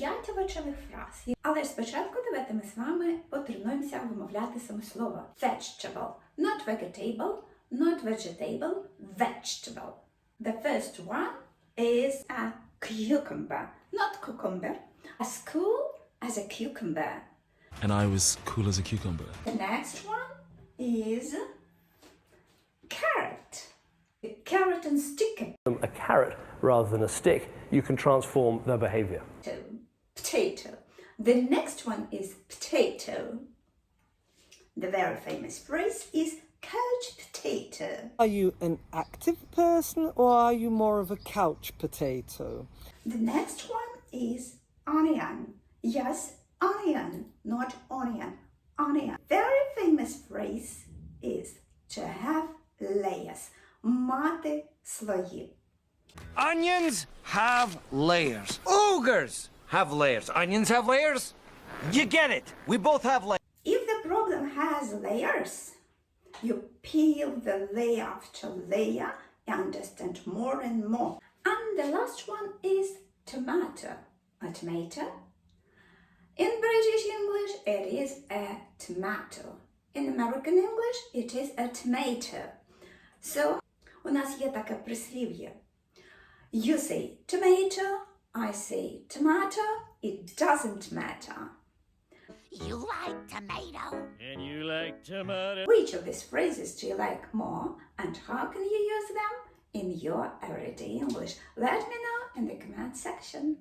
5 овочевих фраз. Але спочатку давайте ми з вами потренуємося вимовляти саме слово vegetable. Not vegetable, not vegetable, vegetable. The first one is a cucumber. Not cucumber, as cool as a cucumber. And I was cool as a cucumber. The next one is carrot. Carrot and stick. A carrot rather than a stick, you can transform their behavior. Potato. The next one is potato. The very famous phrase is couch potato. Are you an active person or are you more of a couch potato? The next one is onion. Yes, onion, not onion. Onion. Very famous phrase is to have layers. Мати слої. Onions have layers. Ogres have layers. Onions have layers. You get it. We both have layers. If the problem has layers, you peel the layer after layer and understand more and more. And the last one is tomato. A tomato. In British English, it is a tomato. In American English, it is a tomato. So, у нас є таке прислів'я. You say tomato, I say tomato, it doesn't matter. You like tomato? And you like tomato? Which of these phrases do you like more and how can you use them in your everyday English? Let me know in the comment section